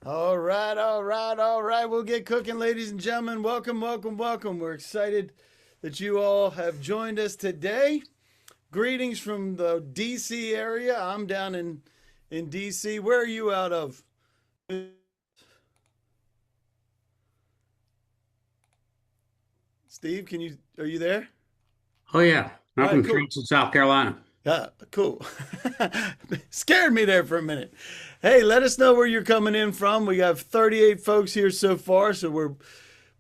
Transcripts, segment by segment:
All right, all right, all right. We'll get cooking, ladies and gentlemen. Welcome, welcome, welcome. We're excited that you all have joined us today. Greetings from the DC area. I'm down in DC. Where are you out of? Steve, are you there? Oh yeah, All I'm right, from cool. Charleston, South Carolina. Yeah, cool. Scared me there for a minute. Hey, let us know where you're coming in from. We have 38 folks here so far, so we're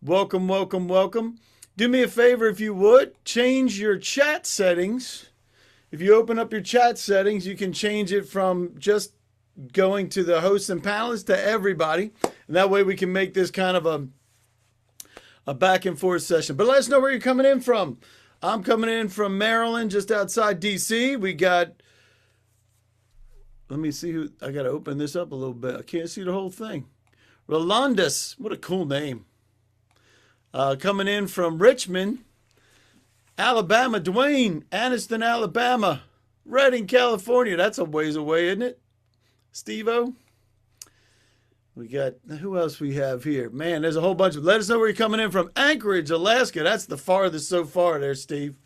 welcome, welcome, welcome. Do me a favor if you would, change your chat settings. If you open up your chat settings, you can change it from just going to the hosts and panelists to everybody. And that way we can make this kind of a back and forth session. But let us know where you're coming in from. I'm coming in from Maryland, just outside DC. Let me see who, I got to open this up a little bit. I can't see the whole thing. Rolandus, what a cool name. Coming in from Richmond, Alabama. Dwayne, Anniston, Alabama. Reading, California. That's a ways away, isn't it? Steve-O. We got, who else we have here? Man, there's a whole bunch of, let us know where you're coming in from. Anchorage, Alaska. That's the farthest so far there, Steve.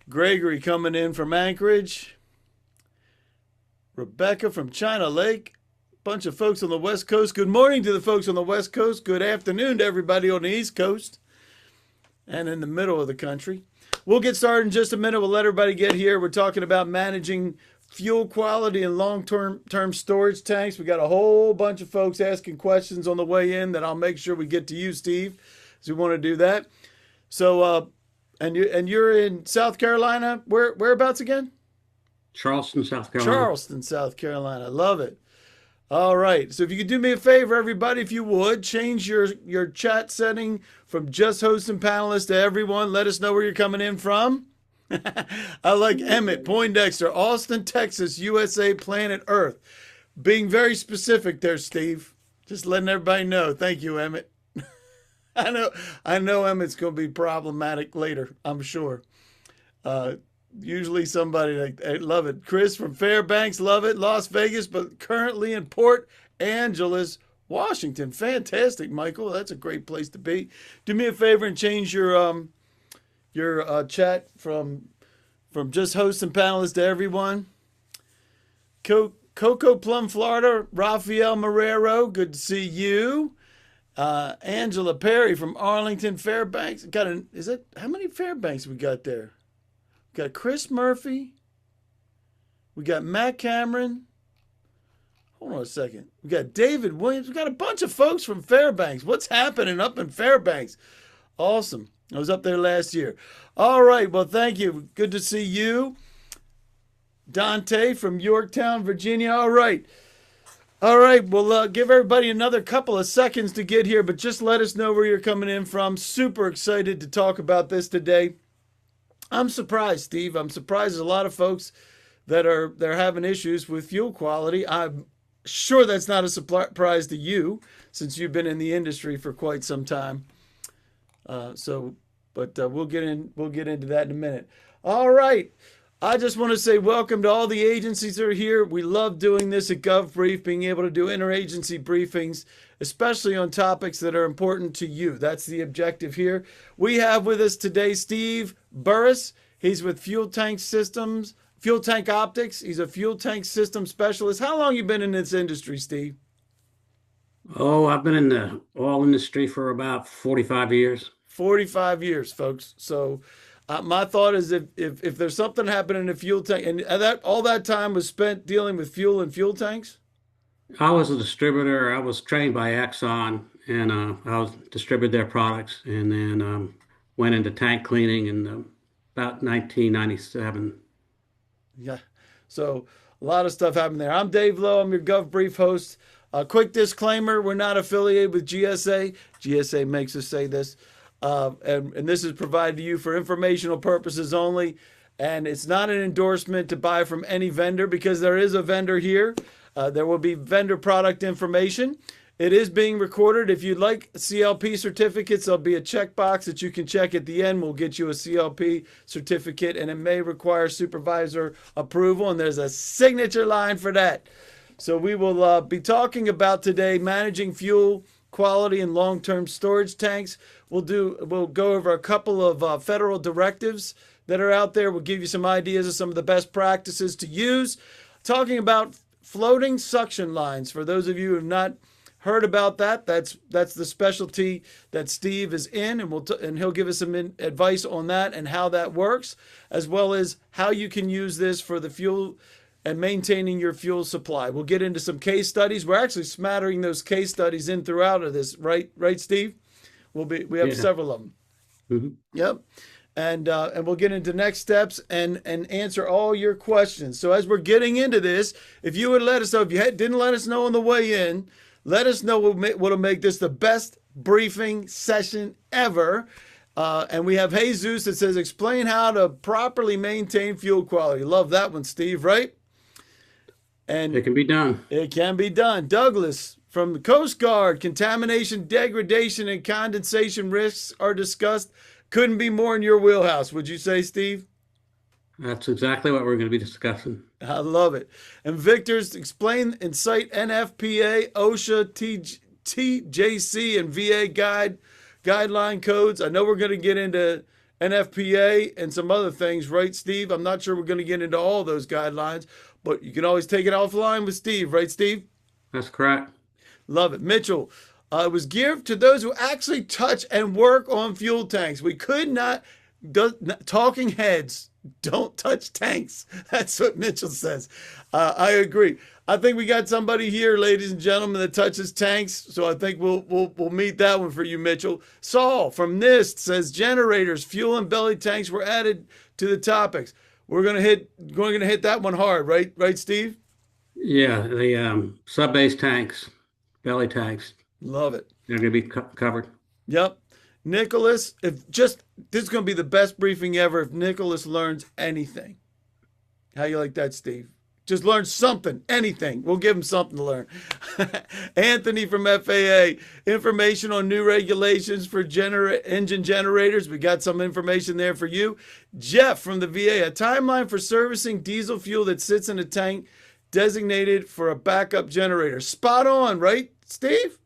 Gregory coming in from Anchorage. Rebecca from China Lake. Bunch of folks on the West Coast. Good morning to the folks on the West Coast. Good afternoon to everybody on the East Coast and in the middle of the country. We'll get started in just a minute. We'll let everybody get here. We're talking about managing fuel quality and long-term storage tanks. We got a whole bunch of folks asking questions on the way in that I'll make sure we get to you, Steve, as we want to do that. So, you're in South Carolina. Whereabouts again? Charleston, South Carolina. Charleston, South Carolina. Love it. All right. So if you could do me a favor, everybody, if you would, change your chat setting from just hosts and panelists to everyone. Let us know where you're coming in from. I like Emmett, Poindexter, Austin, Texas, USA, planet Earth. Being very specific there, Steve. Just letting everybody know. Thank you, Emmett. I know Emmett's going to be problematic later, I'm sure. Usually somebody like, I love it. Chris from Fairbanks, love it. Las Vegas, but currently in Port Angeles, Washington. Fantastic, Michael. That's a great place to be. Do me a favor and change your chat from just hosts and panelists to everyone. Coco Plum, Florida. Rafael Marrero, good to see you. Angela Perry from Arlington, Fairbanks. How many Fairbanks we got there? We got Chris Murphy. We got Matt Cameron. Hold on a second. We got David Williams. We got a bunch of folks from Fairbanks. What's happening up in Fairbanks? Awesome. I was up there last year. All right. Well, thank you. Good to see you. Dante from Yorktown, Virginia. All right. All right. We'll give everybody another couple of seconds to get here, but just let us know where you're coming in from. Super excited to talk about this today. I'm surprised, Steve. I'm surprised there's a lot of folks they're having issues with fuel quality. I'm sure that's not a surprise to you since you've been in the industry for quite some time. We'll get into that in a minute. All right. I just want to say welcome to all the agencies that are here. We love doing this at GovBrief, being able to do interagency briefings, especially on topics that are important to you. That's the objective here. We have with us today Steve Burris. He's with Fuel Tank Optics. He's a fuel tank system specialist. How long you been in this industry, Steve? Oh, I've been in the oil industry for about 45 years. 45 years, folks. So my thought is if there's something happening in a fuel tank, and that all that time was spent dealing with fuel and fuel tanks? I was a distributor. I was trained by Exxon, and I was distributed their products, and then went into tank cleaning in about 1997. Yeah. So a lot of stuff happened there. I'm Dave Lowe. I'm your GovBrief host. Quick disclaimer, we're not affiliated with GSA. GSA makes us say this. And this is provided to you for informational purposes only. And it's not an endorsement to buy from any vendor because there is a vendor here. There will be vendor product information. It is being recorded. If you'd like CLP certificates, there'll be a checkbox that you can check at the end. We'll get you a CLP certificate, and it may require supervisor approval, and there's a signature line for that. So we will be talking about today managing fuel quality in long-term storage tanks. We'll go over a couple of federal directives that are out there. We'll give you some ideas of some of the best practices to use. Talking about floating suction lines. For those of you who have not heard about that, that's the specialty that Steve is in, and he'll give us some advice on that and how that works, as well as how you can use this for the fuel and maintaining your fuel supply. We'll get into some case studies. We're actually smattering those case studies in throughout of this, right, Steve? We have Yeah. several of them. Mhm. Yep. And we'll get into next steps and answer all your questions. So as we're getting into this, if you would let us know, if you didn't let us know on the way in, let us know what'll make this the best briefing session ever. And we have Jesus that says, explain how to properly maintain fuel quality. Love that one, Steve, right? And It can be done. it can be done. Douglas from the Coast Guard, contamination, degradation, and condensation risks are discussed. Couldn't be more in your wheelhouse, would you say, Steve? That's exactly what we're going to be discussing. I love it. And Victor's explain and cite NFPA, OSHA, TJC, and VA guideline codes. I know we're going to get into NFPA and some other things, right, Steve? I'm not sure we're going to get into all those guidelines, but you can always take it offline with Steve, right, Steve? That's correct. Love it. Mitchell, it was geared to those who actually touch and work on fuel tanks. We could not, talking heads don't touch tanks. That's what Mitchell says. I agree. I think we got somebody here, ladies and gentlemen, that touches tanks. So I think we'll meet that one for you, Mitchell. Saul from NIST says generators, fuel, and belly tanks were added to the topics. We're gonna hit that one hard, right? Right, Steve? Yeah, the sub-base tanks, belly tanks, Love it. they're going to be covered. Yep. Nicholas, if just this is going to be the best briefing ever if Nicholas learns anything. How you like that, Steve? Just learn something, anything. We'll give him something to learn. Anthony from FAA, information on new regulations for engine generators. We got some information there for you. Jeff from the VA, a timeline for servicing diesel fuel that sits in a tank designated for a backup generator. Spot on, right, Steve?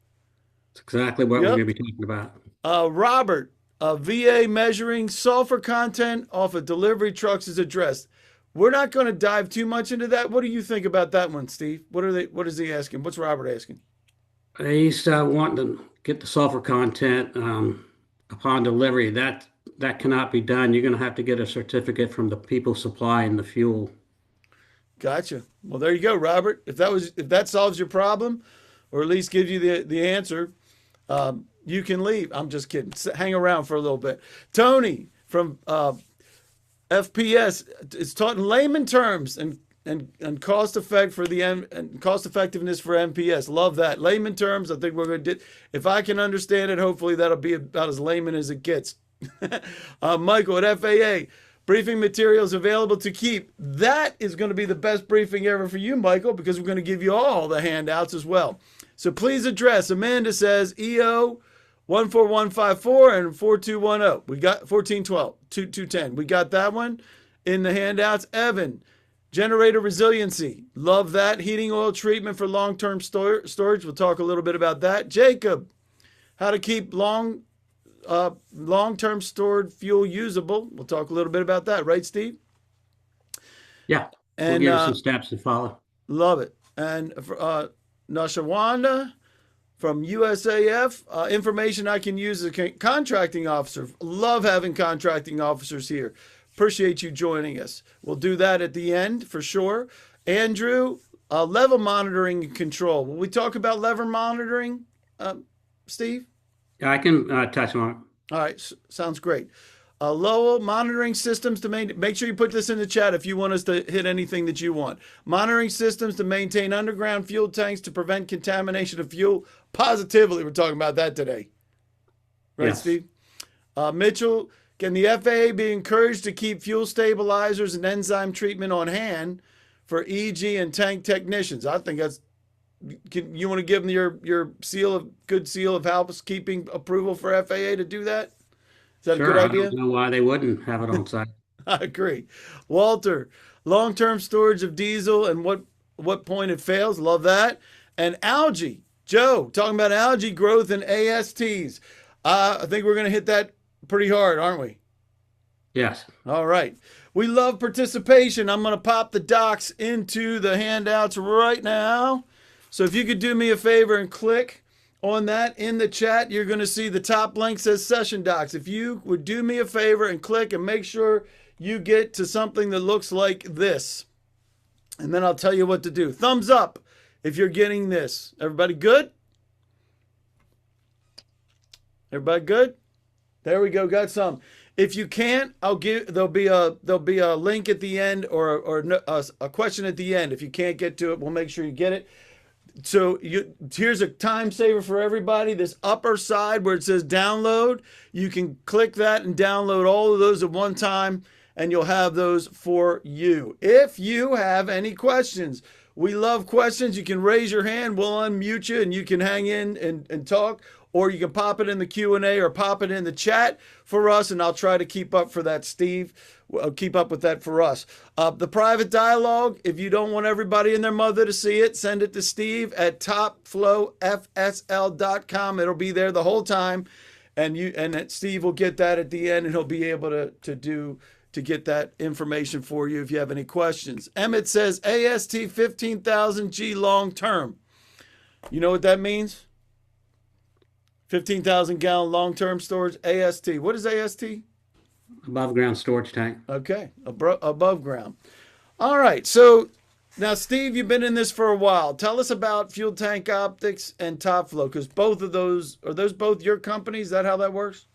That's exactly what we're Yep. going to be talking about. Robert, VA measuring sulfur content off of delivery trucks is addressed. We're not going to dive too much into that. What do you think about that one, Steve? What is he asking? What's Robert asking? He's wanting to get the sulfur content upon delivery. That cannot be done. You're going to have to get a certificate from the people supplying the fuel. Gotcha. Well, there you go, Robert. If that solves your problem, or at least gives you the answer, you can leave. I'm just kidding. Hang around for a little bit. Tony from FPS is taught in layman terms and cost effectiveness for MPS. Love that. Layman terms. I think we're going to do. If I can understand it, hopefully that'll be about as layman as it gets. Michael at FAA. Briefing materials available to keep. That is going to be the best briefing ever for you, Michael, because we're going to give you all the handouts as well. So please address. Amanda says EO 14154 and 4210. We got 1412, 210. We got that one in the handouts. Evan, generator resiliency. Love that. Heating oil treatment for long-term storage. We'll talk a little bit about that. Jacob, how to keep long-term stored fuel usable. We'll talk a little bit about that, right, Steve? Yeah, we'll And give you some steps to follow. love it. And Nashawanda from USAF, information I can use as a contracting officer. Love having contracting officers here. Appreciate you joining us. We'll do that at the end for sure. Andrew, level monitoring and control. Will we talk about lever monitoring, Steve? Yeah, I can touch on it. All right, sounds great. Lowell, monitoring systems to make sure you put this in the chat if you want us to hit anything that you want. Monitoring systems to maintain underground fuel tanks to prevent contamination of fuel. Positively, we're talking about that today. Right, Yes. Steve? Mitchell, can the FAA be encouraged to keep fuel stabilizers and enzyme treatment on hand for EG and tank technicians? I think that's. You want to give them your good seal of housekeeping approval for FAA to do that? Is that a Sure, good I idea? don't know why they wouldn't have it on site. I agree. Walter, long-term storage of diesel and what what point it fails. Love that. And algae. Joe, talking about algae growth and ASTs. I think we're going to hit that pretty hard, aren't we? Yes. All right. We love participation. I'm going to pop the docs into the handouts right now. So if you could do me a favor and click on that in the chat, you're going to see the top link says session docs. If you would do me a favor and click and make sure you get to something that looks like this. And then I'll tell you what to do. Thumbs up if you're getting this. Everybody good? Everybody good? There we go. Got some. If you can't, there'll be a link at the end or a question at the end. If you can't get to it, we'll make sure you get it. So here's a time saver for everybody. This upper side where it says download, you can click that and download all of those at one time, and you'll have those for you. If you have any questions, we love questions. You can raise your hand. We'll unmute you, and you can hang in and talk. Or you can pop it in the Q&A or pop it in the chat for us, and I'll try to keep up for that, Steve. I'll keep up with that for us. The private dialogue, if you don't want everybody and their mother to see it, send it to Steve at topflowfsl.com. It'll be there the whole time, and Steve will get that at the end, and he'll be able to get that information for you if you have any questions. Emmett says AST 15,000 G long term. You know what that means? 15,000 gallon long-term storage, AST. What is AST? Above ground storage tank. Okay, above ground. All right, so now, Steve, you've been in this for a while. Tell us about Fuel Tank Optics and Top Flow, because both of those, are those both your companies? Is that how that works?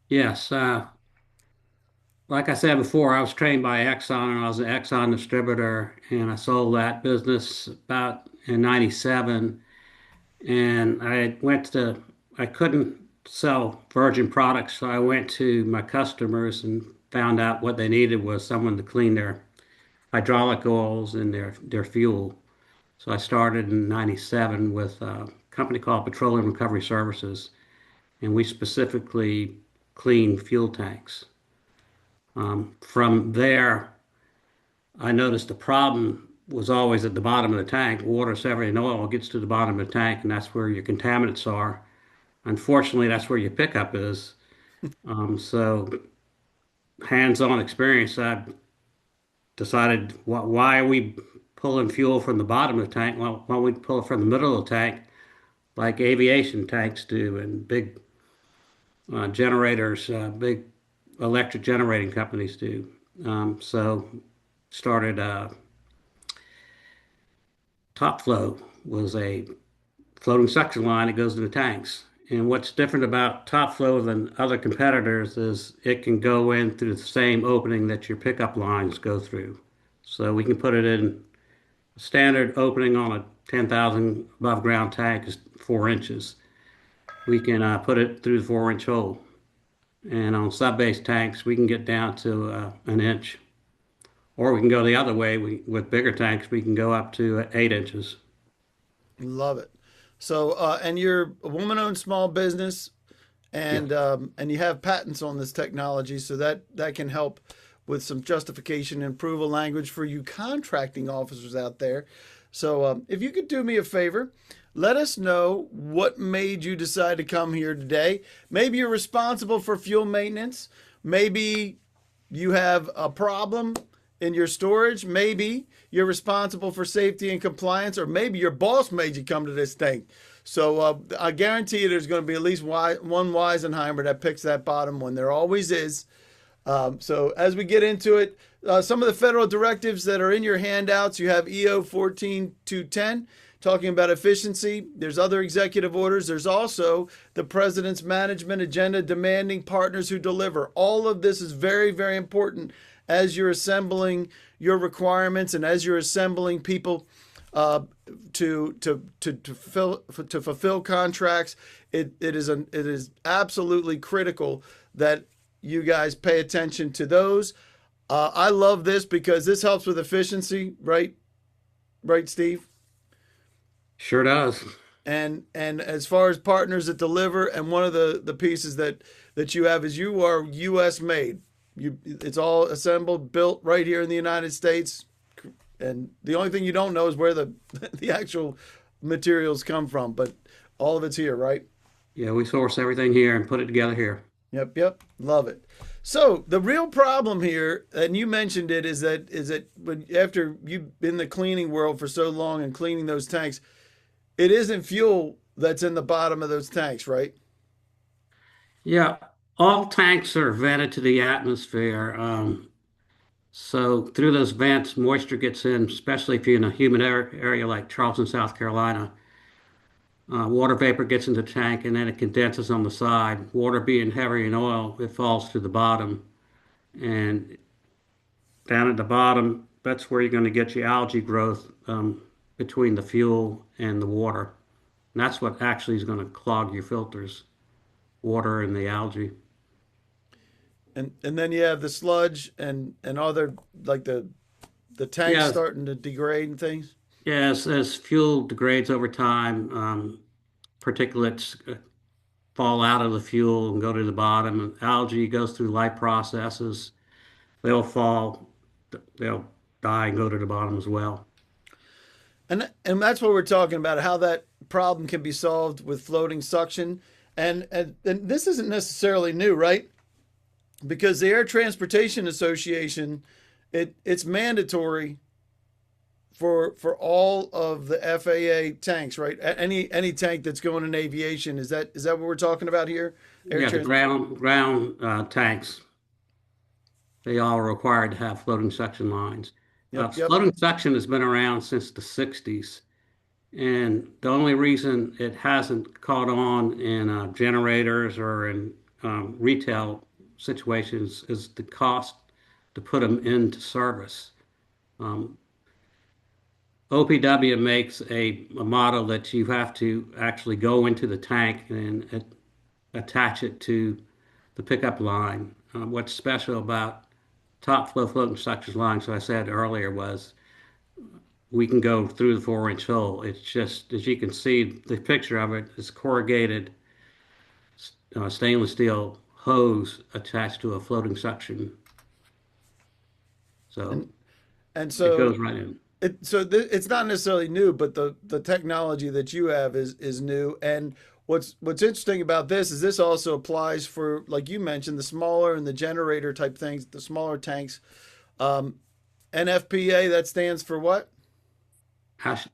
Yes. Like I said before, I was trained by Exxon, and I was an Exxon distributor, and I sold that business about in 97. And I couldn't sell virgin products, so I went to my customers and found out what they needed was someone to clean their hydraulic oils and their fuel. So I started in 97 with a company called Petroleum Recovery Services, and we specifically clean fuel tanks. From there, I noticed the problem was always at the bottom of the tank. Water, severing, and oil gets to the bottom of the tank, and that's where your contaminants are. Unfortunately, that's where your pickup is. So hands-on experience, I decided, why are we pulling fuel from the bottom of the tank? Well, why don't we pull it from the middle of the tank like aviation tanks do and big generators, big electric generating companies do. So started Top Flow was a floating suction line that goes in the tanks. And what's different about Top Flow than other competitors is it can go in through the same opening that your pickup lines go through. So we can put it in a standard opening on a 10,000 above ground tank is 4 inches. We can put it through the 4-inch hole. And on sub-base tanks, we can get down to an inch. Or we can go the other way. With bigger tanks, we can go up to 8 inches. Love it. So, and you're a woman-owned small business, and Yeah. and you have patents on this technology, so that can help with some justification and approval language for you contracting officers out there. So, if you could do me a favor, let us know what made you decide to come here today. Maybe you're responsible for fuel maintenance. Maybe you have a problem in your storage. Maybe you're responsible for safety and compliance, or maybe your boss made you come to this thing. So I guarantee you there's going to be at least one Weisenheimer that picks that bottom one. There always is. So as we get into it, some of the federal directives that are in your handouts, you have EO 14210 talking about efficiency. There's other executive orders. There's also the president's management agenda demanding partners who deliver. All of this is very, very important as you're assembling your requirements and as you're assembling people to fulfill contracts. It is absolutely critical that you guys pay attention to those. I love this because this helps with efficiency, right? Right, Steve? Sure does. And as far as partners that deliver, and one of the pieces that you have is you are U.S. made. It's all assembled, built right here in the United States. And the only thing you don't know is where the the actual materials come from, but all of it's here, right? Yeah, we source everything here and put it together here. Yep, yep, love it. So the real problem here, and you mentioned it, is that when after you've been in the cleaning world for so long and cleaning those tanks, it isn't fuel that's in the bottom of those tanks, right? Yeah, all tanks are vented to the atmosphere. So through those vents, moisture gets in, especially if you're in a humid area like Charleston, South Carolina. Water vapor gets in the tank and then it condenses on the side. Water being heavy in oil, it falls to the bottom. And down at the bottom, that's where you're going to get your algae growth between the fuel and the water. And that's what actually is going to clog your filters, water and the algae. And then you have the sludge and other like the tanks Yeah, starting to degrade and things. yeah, as fuel degrades over time, particulates fall out of the fuel and go to the bottom. And algae goes through life processes. They'll fall, they'll die and go to the bottom as well. And that's what we're talking about, how that problem can be solved with floating suction. And this isn't necessarily new, right? Because the Air Transportation Association, it's mandatory for all of the FAA tanks, right? Any tank that's going in aviation, is that what we're talking about here? Air Yeah, the trans ground tanks, they all are required to have floating suction lines. Yep, yep. Floating suction has been around since the 60s. And the only reason it hasn't caught on in generators or in retail situations is the cost to put them into service. Um, OPW makes a model that you have to actually go into the tank and attach it to the pickup line. What's special about top flow floating suction lines, so I said earlier, was we can go through the 4-inch hole. It's just, as you can see, the picture of it is corrugated stainless steel hose attached to a floating suction. So And and it so goes right in. it's not necessarily new, but the technology that you have is new. And what's interesting about this is this also applies for, like you mentioned, the smaller and the generator type things, the smaller tanks. Um, NFPA, that stands for what?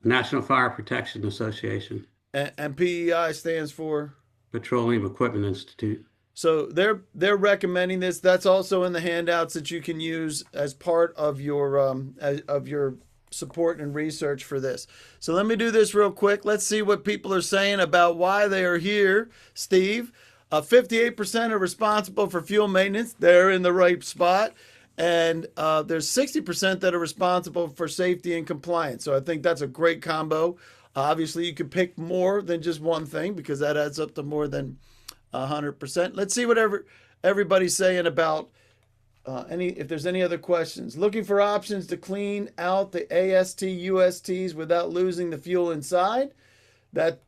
National Fire Protection Association, And PEI stands for. Petroleum Equipment Institute. So they're recommending this. That's also in the handouts that you can use as part of your support and research for this. So let me do this real quick. Let's see what people are saying about why they are here. Steve, 58% are responsible for fuel maintenance. They're in the right spot. And there's 60% that are responsible for safety and compliance. So I think that's a great combo. Obviously, you could pick more than just one thing because that adds up to more than 100%. Let's see what everybody's saying about any if there's any other questions. Looking for options to clean out the AST USTs without losing the fuel inside. That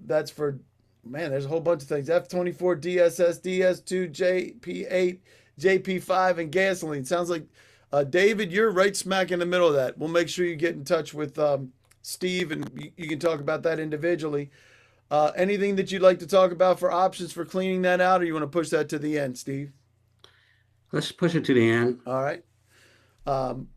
that's for man. There's a whole bunch of things. F24 DSS, DS2, JP8, JP5, and gasoline. Sounds like David, you're right smack in the middle of that. We'll make sure you get in touch with Steve, and you can talk about that individually. Anything that you'd like to talk about for options for cleaning that out, or you want to push that to the end, Steve? Let's push it to the end. All right. Um,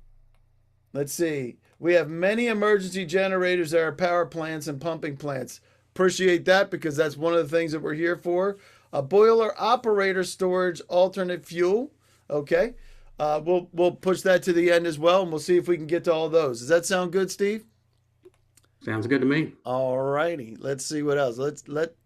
let's see. We have many emergency generators at our power plants and pumping plants. Appreciate that because that's one of the things that we're here for. A boiler operator storage alternate fuel. Okay. We'll push that to the end as well, and we'll see if we can get to all those. Does that sound good, Steve? Sounds good to me. All righty. Let's see what else.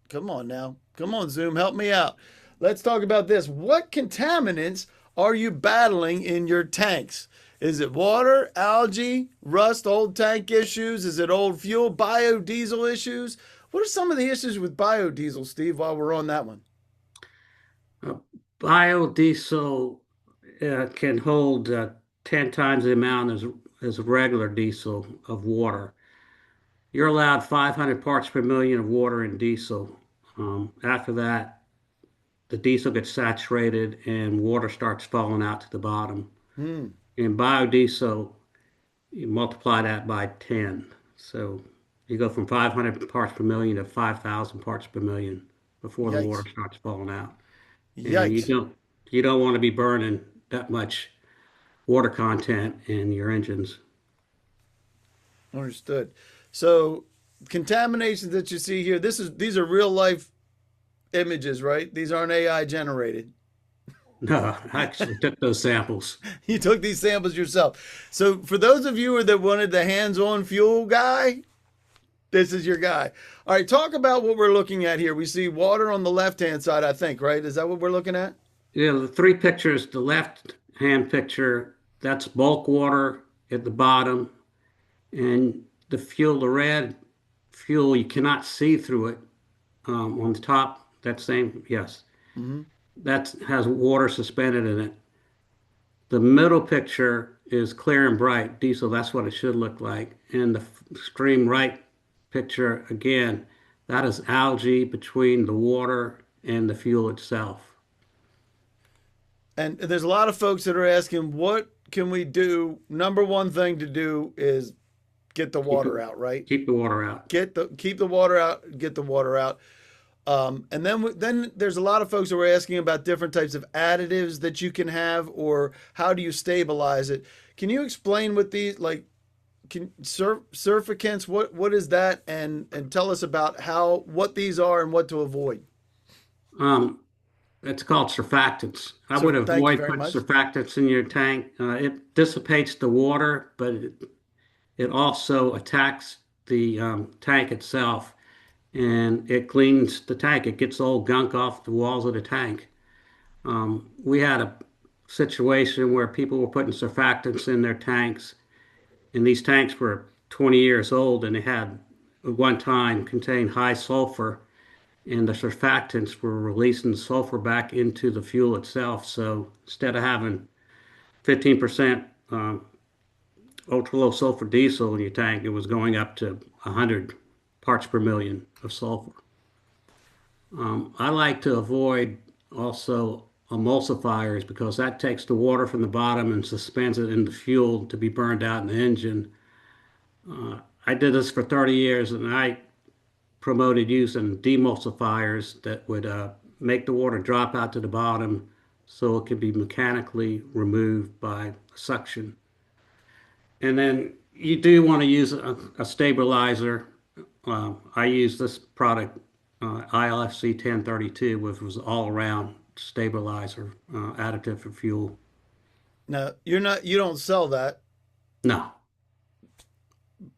Come on now. Come on, Zoom. Help me out. Let's talk about this. What contaminants are you battling in your tanks? Is it water, algae, rust, old tank issues? Is it old fuel, biodiesel issues? What are some of the issues with biodiesel, Steve, while we're on that one? Uh, Biodiesel can hold 10 times the amount as regular diesel of water. You're allowed 500 parts per million of water in diesel. After that, the diesel gets saturated and water starts falling out to the bottom. Hmm. In biodiesel, You multiply that by 10. So you go from 500 parts per million to 5,000 parts per million before the water Yikes. starts falling out. And Yikes. you don't want to be burning that much water content in your engines. Understood. So contaminations that you see here, these are real life images, right? These aren't AI generated. No, I actually took those samples. You took these samples yourself. So for those of you that wanted the hands-on fuel guy, this is your guy. All right, talk about what we're looking at here. We see water on the left-hand side, I think, right? Is that what we're looking at? Yeah, the three pictures, the left hand picture, that's bulk water at the bottom, and the fuel, the red fuel, you cannot see through it. On the top, that same, yes, Mm-hmm. that has water suspended in it. The middle picture is clear and bright diesel. That's what it should look like. And the extreme right picture, again, that is algae between the water and the fuel itself. And there's a lot of folks that are asking, what can we do? Number one thing to do is get the Keep it, water out, right? keep the water out. Keep the water out, get the water out. And then there's a lot of folks who are asking about different types of additives that you can have, or how do you stabilize it? Can you explain what these like? Can surfactants? What is that? And tell us about how what these are and what to avoid. Um, it's called surfactants. I So would thank you avoid very putting much. surfactants in your tank. It dissipates the water, but it also attacks the tank itself, and it cleans the tank. It gets old gunk off the walls of the tank. We had a situation where people were putting surfactants in their tanks, and these tanks were 20 years old, and they had at one time contained high sulfur, and the surfactants were releasing sulfur back into the fuel itself. So instead of having 15% ultra low sulfur diesel in your tank, it was going up to 100 parts per million of sulfur. I like to avoid also emulsifiers because that takes the water from the bottom and suspends it in the fuel to be burned out in the engine. I did this for 30 years and I promoted using demulsifiers that would make the water drop out to the bottom so it could be mechanically removed by suction. And then you do want to use a stabilizer. I use this product, ILFC 1032, which was all around stabilizer additive for fuel. Now you don't sell that, No.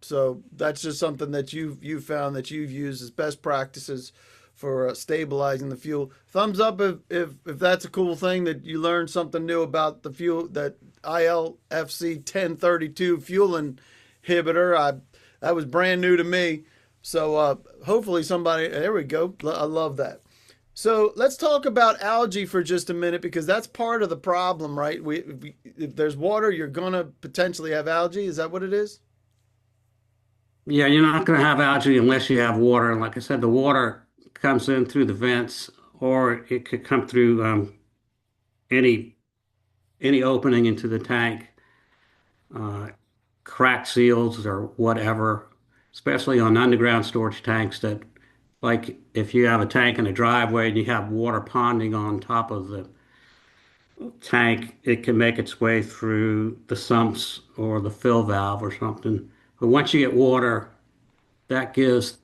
so that's just something that you've found that you've used as best practices for stabilizing the fuel. Thumbs up if that's a cool thing that you learned something new about the fuel that ILFC 1032 fuel inhibitor. That was brand new to me. So hopefully somebody there we go. I love that. So let's talk about algae for just a minute because that's part of the problem, right? If there's water, you're gonna potentially have algae. Is that what it is? Yeah, you're not going to have algae unless you have water. And like I said, the water comes in through the vents, or it could come through any any opening into the tank, uh, crack seals or whatever. Especially on underground storage tanks that, like if you have a tank in a driveway and you have water ponding on top of the tank, it can make its way through the sumps or the fill valve or something. But once you get water, that gives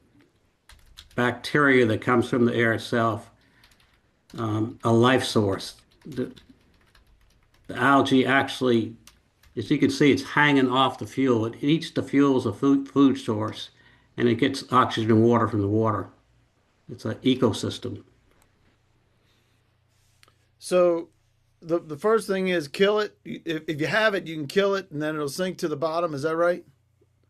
bacteria that comes from the air itself a life source. The algae actually, as you can see, it's hanging off the fuel. It eats the fuel as a food source, and it gets oxygen and water from the water. It's an ecosystem. So the first thing is kill it. If you have it, you can kill it, and then it'll sink to the bottom. Is that right?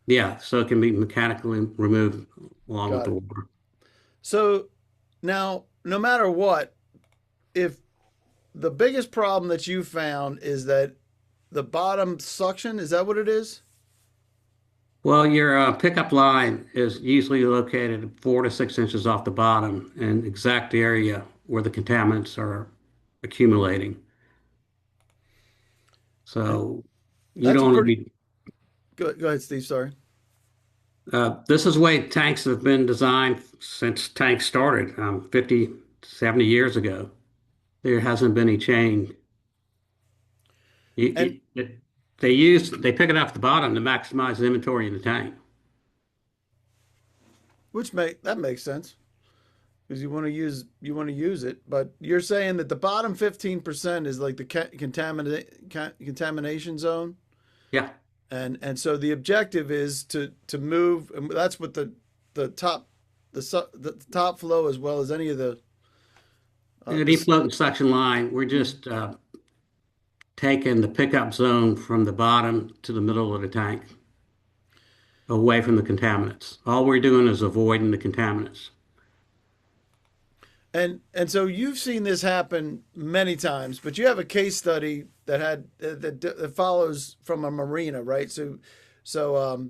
Yeah, so it can be mechanically removed along with Got the it. water. So now, no matter what, if the biggest problem that you found is that the bottom suction, is that what it is? Well, your pickup line is usually located 4 to 6 inches off the bottom and exact area where the contaminants are accumulating. And So you that's a don't want to pretty be Go ahead, Steve. Sorry. This is the way tanks have been designed since tanks started, 50, 70 years ago. There hasn't been any change. And They pick it off the bottom to maximize the inventory in the tank. that makes sense because you want to use it, but you're saying that the bottom 15% is like the contamination zone, Yeah. and so the objective is to move, and that's what the top the top flow as well as any of Any the floating suction line, we're just taking the pickup zone from the bottom to the middle of the tank, away from the contaminants. All we're doing is avoiding the contaminants. and so you've seen this happen many times, but you have a case study that that follows from a marina, right? So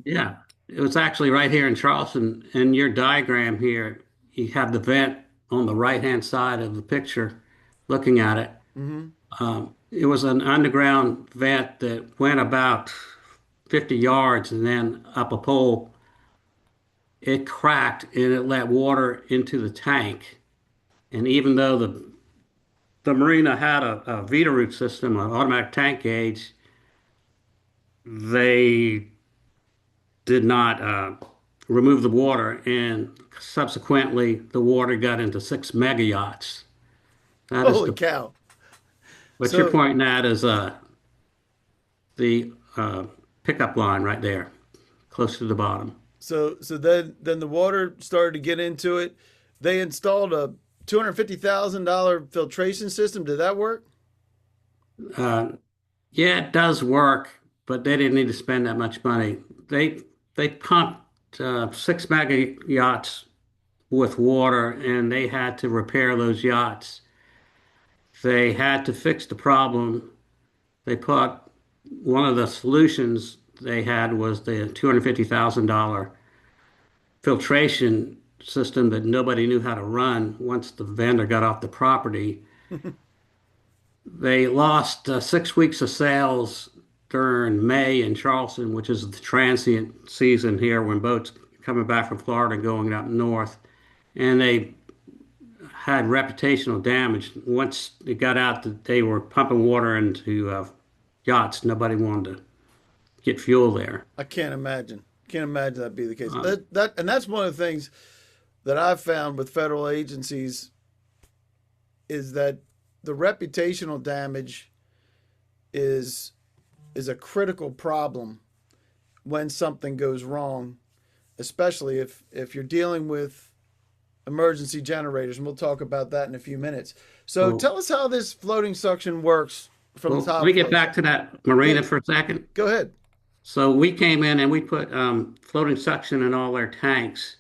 Yeah, it was actually right here in Charleston. In your diagram here, you have the vent on the right-hand side of the picture, looking at it. mhm. It was an underground vent that went about 50 yards and then up a pole. It cracked and it let water into the tank. And even though the marina had a Vita root system, an automatic tank gauge, they did not remove the water, and subsequently the water got into 6 megayachts. That is Holy the cow! what you're So pointing at is the pickup line right there, close to the bottom. so then the water started to get into it. They installed a $250,000 filtration system. Did that work? Uh, yeah, it does work, but they didn't need to spend that much money. They pumped 6 mega yachts with water, and they had to repair those yachts. They had to fix the problem. They put one of the solutions they had was the $250,000 filtration system that nobody knew how to run once the vendor got off the property. They lost 6 weeks of sales during May in Charleston, which is the transient season here when boats coming back from Florida and going up north. And they had reputational damage. Once it got out that they were pumping water into yachts, nobody wanted to get fuel there. I can't imagine. Can't imagine that be the case. Uh, And that's one of the things that I've found with federal agencies is that the reputational damage is is a critical problem when something goes wrong, especially if you're dealing with emergency generators, and we'll talk about that in a few minutes. So well, tell us how this floating suction works from the let me top get flow. back to that Yeah, marina for a second. go ahead. So we came in and we put floating suction in all their tanks.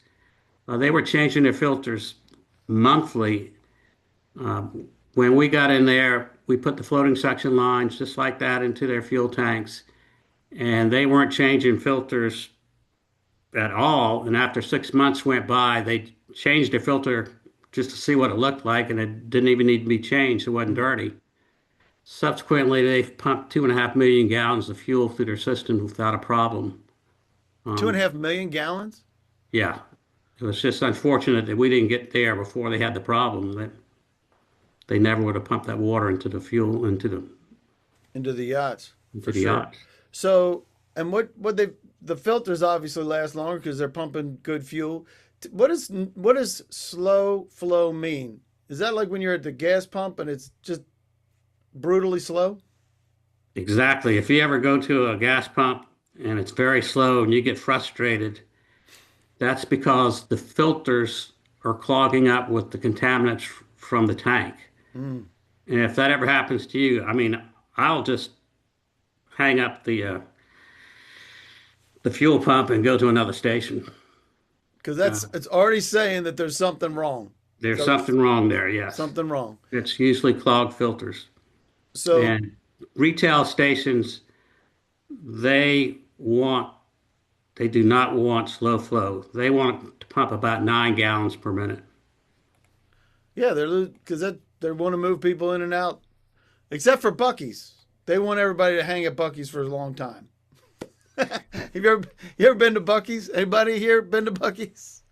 They were changing their filters monthly. When we got in there, we put the floating suction lines just like that into their fuel tanks, and they weren't changing filters at all. And after 6 months went by, they changed their filter just to see what it looked like, and it didn't even need to be changed. It wasn't dirty. Subsequently, they've pumped 2.5 million gallons of fuel through their system without a problem. Two and a Um, half million gallons? yeah, it was just unfortunate that we didn't get there before they had the problem. That they never would have pumped that water into the fuel Into the yachts, into for the sure. yacht. So, and what they the filters obviously last longer because they're pumping good fuel. What does slow flow mean? Is that like when you're at the gas pump and it's just brutally slow? Exactly. If you ever go to a gas pump and it's very slow and you get frustrated, that's because the filters are clogging up with the contaminants from the tank. Mm. And if that ever happens to you, I mean, I'll just hang up the fuel pump and go to another station. Because Uh, it's already saying that there's something wrong. there's So something wrong there, yes. something wrong. It's usually clogged filters. So And retail stations, they want, they do not want slow flow. They want to pump about 9 gallons per minute. yeah, because they want to move people in and out, except for Bucky's. They want everybody to hang at Bucky's for a long time. You ever been to Bucky's? Anybody here been to Bucky's?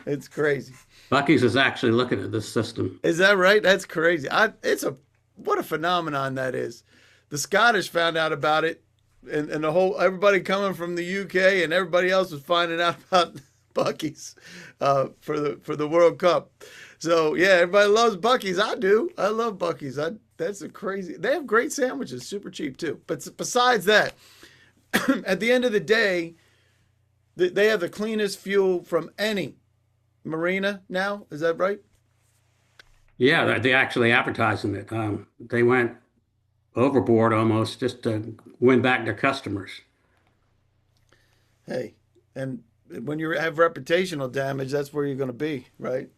It's crazy. Bucky's is actually looking at this system. Is that right? That's crazy. It's a what a phenomenon that is. The Scottish found out about it, and the whole everybody coming from the UK and everybody else was finding out about Bucky's for the World Cup. So yeah, everybody loves Bucky's. I do. I love Bucky's. That's a crazy. They have great sandwiches, super cheap too. But besides that, at the end of the day, they have the cleanest fuel from any marina now. Is that right? Yeah, they actually advertising it. They went overboard almost just to win back their customers. Hey, and when you have reputational damage, that's where you're going to be, right?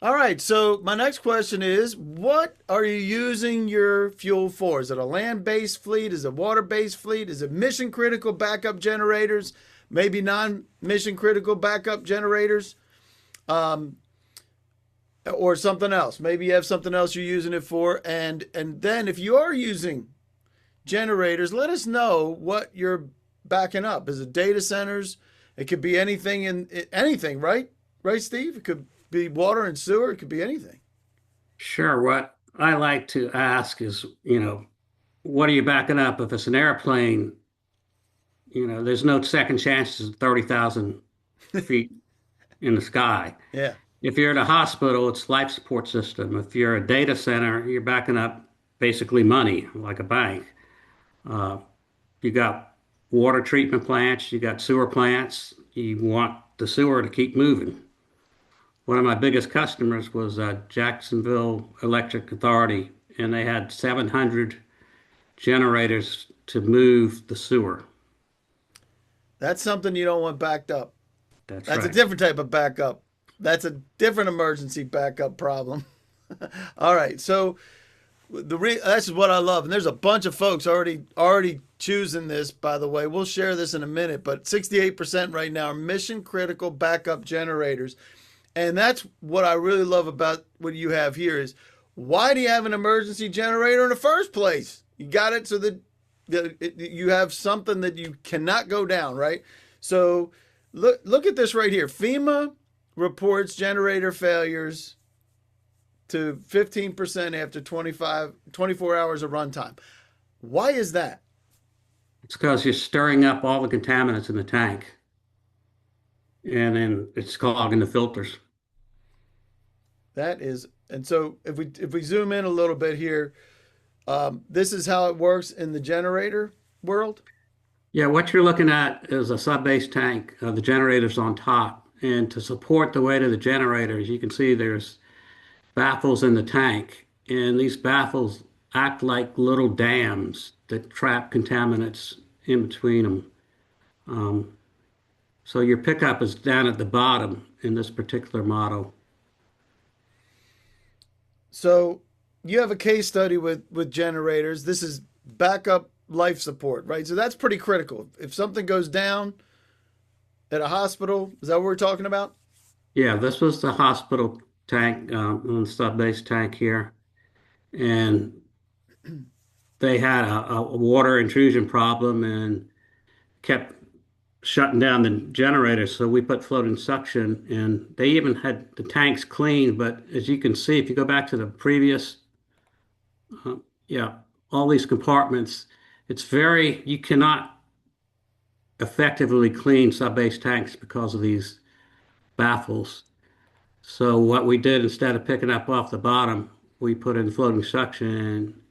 All right. So my next question is, what are you using your fuel for? Is it a land-based fleet? Is it a water-based fleet? Is it mission-critical backup generators? Maybe non-mission critical backup generators? Um, or something else. Maybe you have something else you're using it for. And then if you are using generators, let us know what you're backing up. Is it data centers? It could be anything in anything, right? Right, Steve? It could be water and sewer. It could be anything. Sure. What I like to ask is, what are you backing up? If it's an airplane, there's no second chances at 30,000 feet in the sky. Yeah. If you're at a hospital, it's life support system. If you're a data center, you're backing up basically money, like a bank. Uh, you got water treatment plants, you got sewer plants. You want the sewer to keep moving. One of my biggest customers was Jacksonville Electric Authority, and they had 700 generators to move the sewer. That's something you don't want backed up. That's That's a right. different type of backup. That's a different emergency backup problem. All right. So that's what I love, and there's a bunch of folks already choosing this. By the way, we'll share this in a minute, but 68% right now are mission critical backup generators, and that's what I really love about what you have here is why do you have an emergency generator in the first place? You got it so that you have something that you cannot go down, right? So look at this right here. FEMA reports generator failures to 15% after 24 hours of runtime. Why is that? It's because you're stirring up all the contaminants in the tank, and then it's clogging the filters. That is, and so if we zoom in a little bit here, this is how it works in the generator world. Yeah, what you're looking at is a sub-base tank. The generator's on top. And to support the weight of the generators, you can see there's baffles in the tank. And these baffles act like little dams that trap contaminants in between them. Um, so your pickup is down at the bottom in this particular model. So you have a case study with generators. This is backup life support, right? So that's pretty critical. If something goes down at a hospital, is that what we're talking about? Yeah, this was the hospital tank, on the sub-base tank here. And they had a water intrusion problem and kept shutting down the generators. So we put floating suction, and they even had the tanks cleaned. But as you can see, if you go back to the previous, uh, yeah, all these compartments, you cannot effectively clean sub-base tanks because of these baffles. So what we did, instead of picking up off the bottom, we put in floating suction, and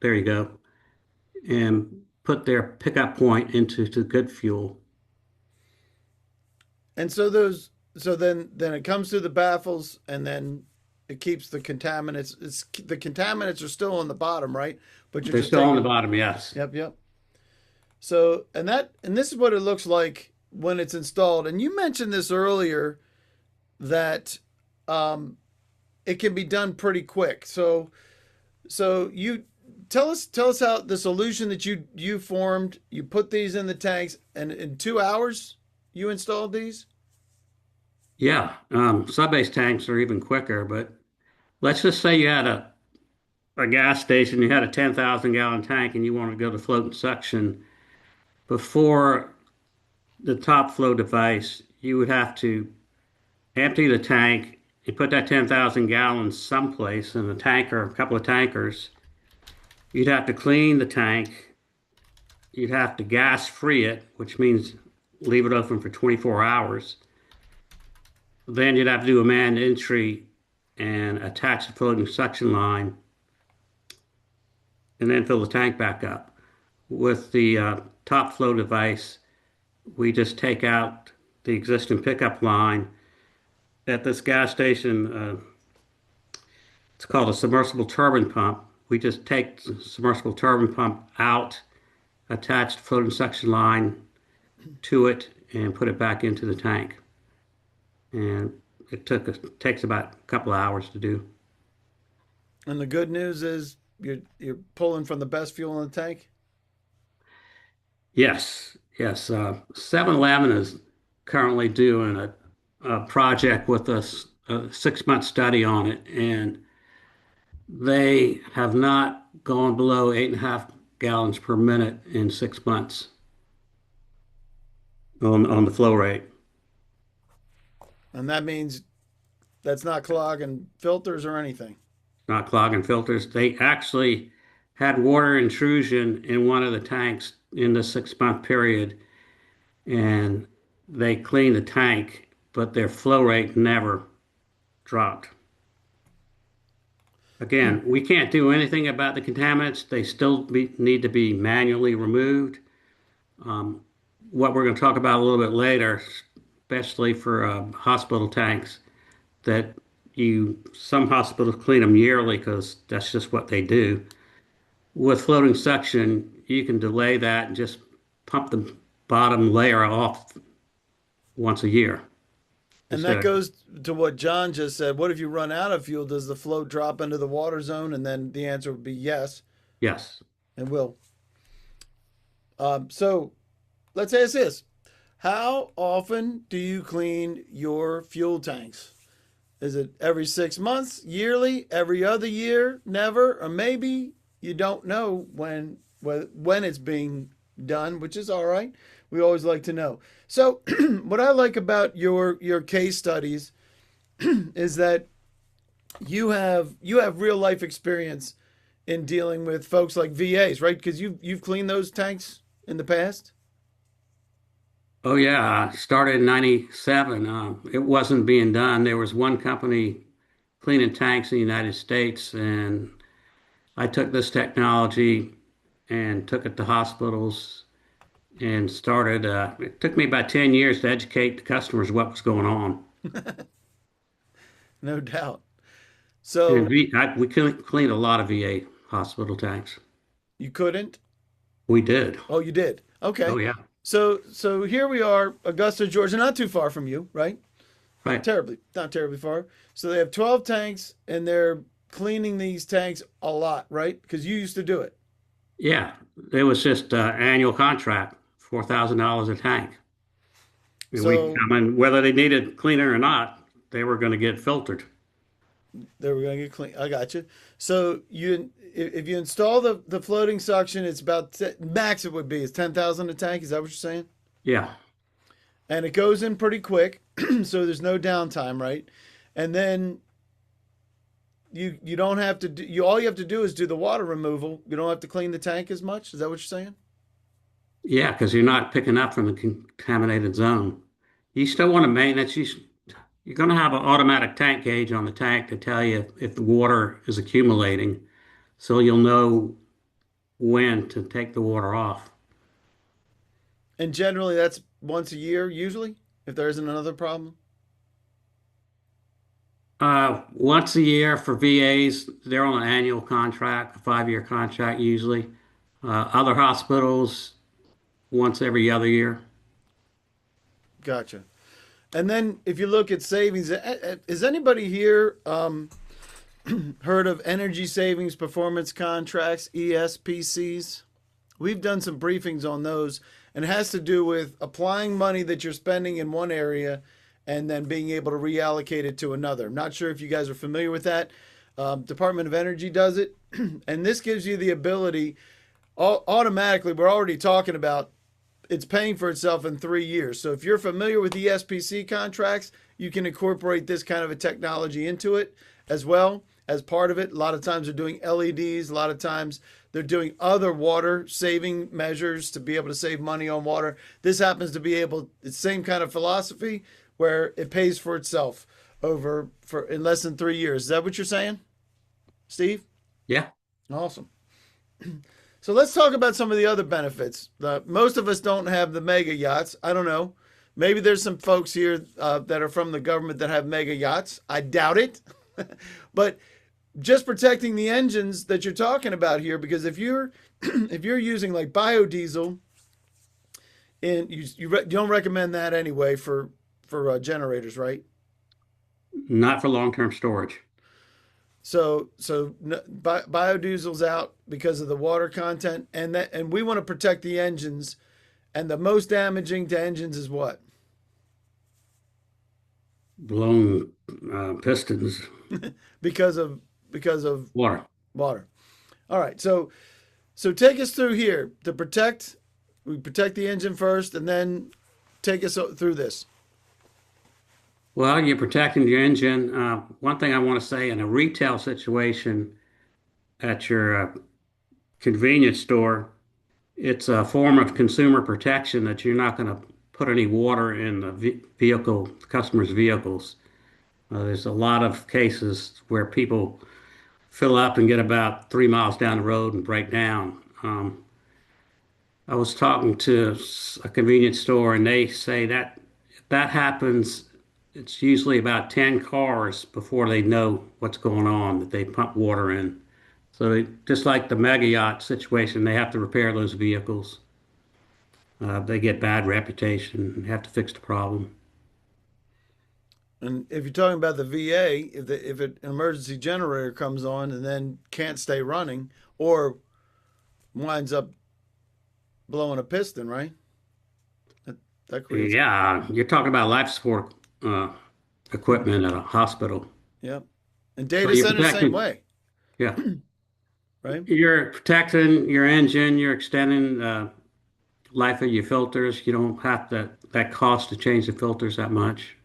there you go, and put their pickup point into the good fuel. And so then it comes through the baffles, and then it keeps the contaminants. The contaminants are still on the bottom, right? But you're They're just still on the taking. bottom, yes. Yep. So and this is what it looks like when it's installed. And you mentioned this earlier that it can be done pretty quick. So you tell us how the solution that you formed. You put these in the tanks, and in 2 hours you installed these. Yeah, sub-base tanks are even quicker, but let's just say you had a gas station, you had a 10,000 gallon tank and you want to go to floating suction, before the top flow device, you would have to empty the tank and put that 10,000 gallons someplace in a tanker, a couple of tankers. You'd have to clean the tank. You'd have to gas free it, which means leave it open for 24 hours. Then you'd have to do a manned entry and attach the floating suction line and then fill the tank back up. With the top flow device, we just take out the existing pickup line. At this gas station, it's called a submersible turbine pump. We just take the submersible turbine pump out, attach the floating suction line to it, and put it back into the tank. And takes about a couple of hours to do. And the good news is you're pulling from the best fuel in the tank. Yes, yes. 7-Eleven is currently doing a project with us, a 6-month study on it, and they have not gone below 8.5 gallons per minute in 6 months on the flow rate. And that means that's not clogging filters or anything. Not clogging filters. They actually had water intrusion in one of the tanks in the 6-month period, and they cleaned the tank, but their flow rate never dropped. Again, we can't do anything about the contaminants. They still need to be manually removed. What we're going to talk about a little bit later, especially for hospital tanks, that some hospitals clean them yearly because that's just what they do. With floating suction, you can delay that and just pump the bottom layer off once a year. And that goes to what John just said. What if you run out of fuel? Does the float drop into the water zone? And then the answer would be yes. Yes. It will. So let's ask this. How often do you clean your fuel tanks? Is it every 6 months, yearly, every other year, never, or maybe you don't know when it's being done, which is all right. We always like to know. So what I like about your case studies is that you have real life experience in dealing with folks like VAs, right? Because you've cleaned those tanks in the past. Oh yeah, I started in '97. It wasn't being done. There was one company cleaning tanks in the United States, and I took this technology and took it to hospitals and started. It took me about 10 years to educate the customers what was going on. No doubt. And So we cleaned a lot of VA hospital tanks. you couldn't? We did. Oh, you did. Oh Okay. yeah, So here we are, Augusta, Georgia, not too far from you, right? right. Not terribly far. So they have 12 tanks and they're cleaning these tanks a lot, right? Because you used to do it. Yeah, it was just an annual contract, $4,000 a tank. So I mean, whether they needed cleaner or not, they were going to get filtered. they were going to get clean. I got you. So if you install the floating suction, it's about max it would be is 10,000 a tank. Is that what you're saying? Yeah, And it goes in pretty quick, so there's no downtime, right? And then you don't have to do all you have to do is do the water removal. You don't have to clean the tank as much. Is that what you're saying? yeah, because you're not picking up from the contaminated zone. You still want to maintenance. You're going to have an automatic tank gauge on the tank to tell you if the water is accumulating, so you'll know when to take the water off. And generally, that's once a year, usually, if there isn't another problem. Once a year for VAs, they're on an annual contract, a 5-year contract usually. Other hospitals, once every other year. Gotcha. And then if you look at savings, is anybody here heard of energy savings performance contracts, ESPCs? We've done some briefings on those, and it has to do with applying money that you're spending in one area and then being able to reallocate it to another. I'm not sure if you guys are familiar with that. Department of Energy does it, and this gives you the ability automatically. We're already talking about it's paying for itself in 3 years. So if you're familiar with the SPC contracts, you can incorporate this kind of a technology into it as well as part of it. A lot of times they're doing LEDs. A lot of times they're doing other water saving measures to be able to save money on water. This happens to be able, it's the same kind of philosophy where it pays for itself over for in less than 3 years. Is that what you're saying, Steve? Yeah. Awesome. So let's talk about some of the other benefits. Most of us don't have the mega yachts. I don't know. Maybe there's some folks here that are from the government that have mega yachts. I doubt it. But just protecting the engines that you're talking about here, because if you're if you're using like biodiesel, and you don't recommend that anyway for generators, right? Not for long-term storage. So biodiesel's out because of the water content, and we want to protect the engines. And the most damaging to engines is what? Blown pistons, Because of water. water. All right. So take us through here to protect. We protect the engine first, and then take us through this. Well, you're protecting your engine. One thing I want to say in a retail situation at your convenience store, it's a form of consumer protection that you're not going to put any water in the vehicle, customers' vehicles. There's a lot of cases where people fill up and get about 3 miles down the road and break down. I was talking to a convenience store, and they say that if that happens, it's usually about 10 cars before they know what's going on, that they pump water in. So just like the mega yacht situation, they have to repair those vehicles. They get bad reputation and have to fix the problem. And if you're talking about the VA, if an emergency generator comes on and then can't stay running, or winds up blowing a piston, right? That creates. Yeah, you're talking about life support equipment at a hospital. Yep. And So data you're centers same protecting, way, yeah, right? you're protecting your engine, you're extending the life of your filters. You don't have that cost to change the filters that much,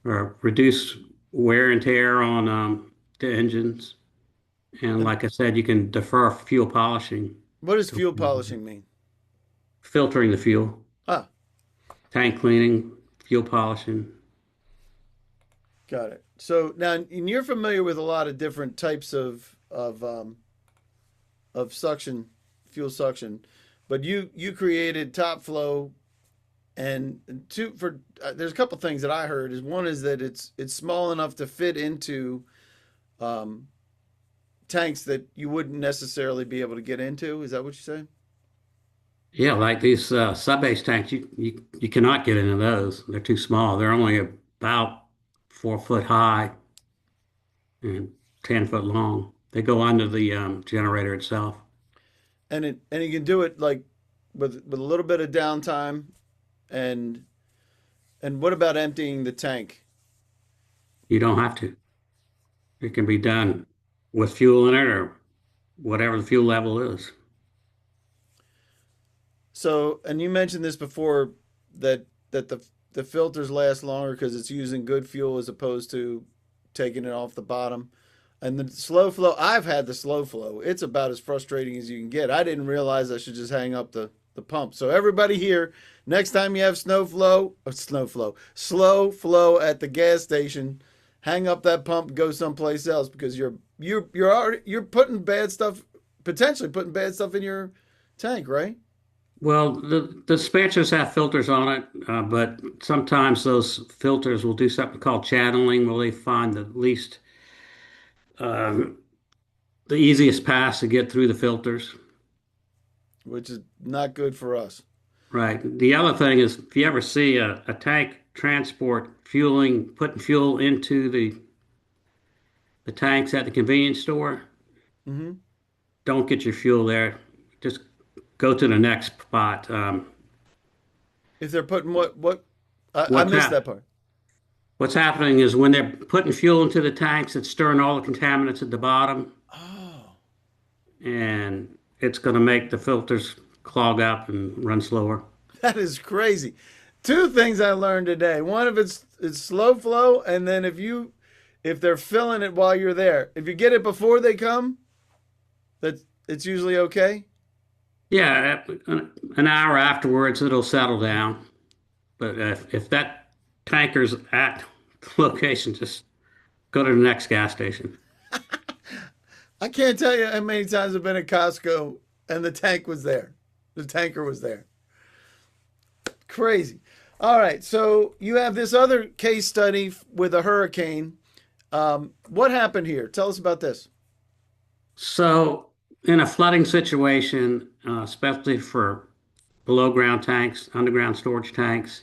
or reduce wear and tear on the engines. And And like I said, you can defer fuel polishing, what does fuel polishing mean? filtering the fuel, Ah, tank cleaning, fuel polishing. got it. So now, and you're familiar with a lot of different types of suction, fuel suction, but you created Top Flow, and two for there's a couple things that I heard. Is one is that it's small enough to fit into um, tanks that you wouldn't necessarily be able to get into. Is that what you say? Yeah, like these sub-base tanks, you cannot get into those. They're too small. They're only about 4 foot high and 10 foot long. They go under the generator itself. And you can do it like with a little bit of downtime, and what about emptying the tank? You don't have to. It can be done with fuel in it or whatever the fuel level is. So, and you mentioned this before, that the filters last longer because it's using good fuel as opposed to taking it off the bottom. And the slow flow, I've had the slow flow. It's about as frustrating as you can get. I didn't realize I should just hang up the pump. So everybody here, next time you have slow flow at the gas station, hang up that pump, go someplace else, because you're putting bad stuff, potentially putting bad stuff in your tank, right? Well, the dispensers have filters on it, but sometimes those filters will do something called channeling, where they find um, the easiest pass to get through the filters. Which is not good for us. Right. The other thing is, if you ever see a tank transport fueling, putting fuel into the tanks at the convenience store, Hmm. don't get your fuel there. Just go to the next spot. If they're putting what I What's missed hap that part. what's happening is when they're putting fuel into the tanks, it's stirring all the contaminants at the bottom, Oh, and it's going to make the filters clog up and run slower. That is crazy. Two things I learned today. One of it's slow flow, and then if they're filling it while you're there, if you get it before they come, that it's usually okay. Yeah, an hour afterwards it'll settle down. But if that tanker's at the location, just go to the next gas station. I can't tell you how many times I've been at Costco and the tank was there. The tanker was there. Crazy. All right, so you have this other case study with a hurricane. What happened here? Tell us about this. So, in a flooding situation, especially for below ground tanks, underground storage tanks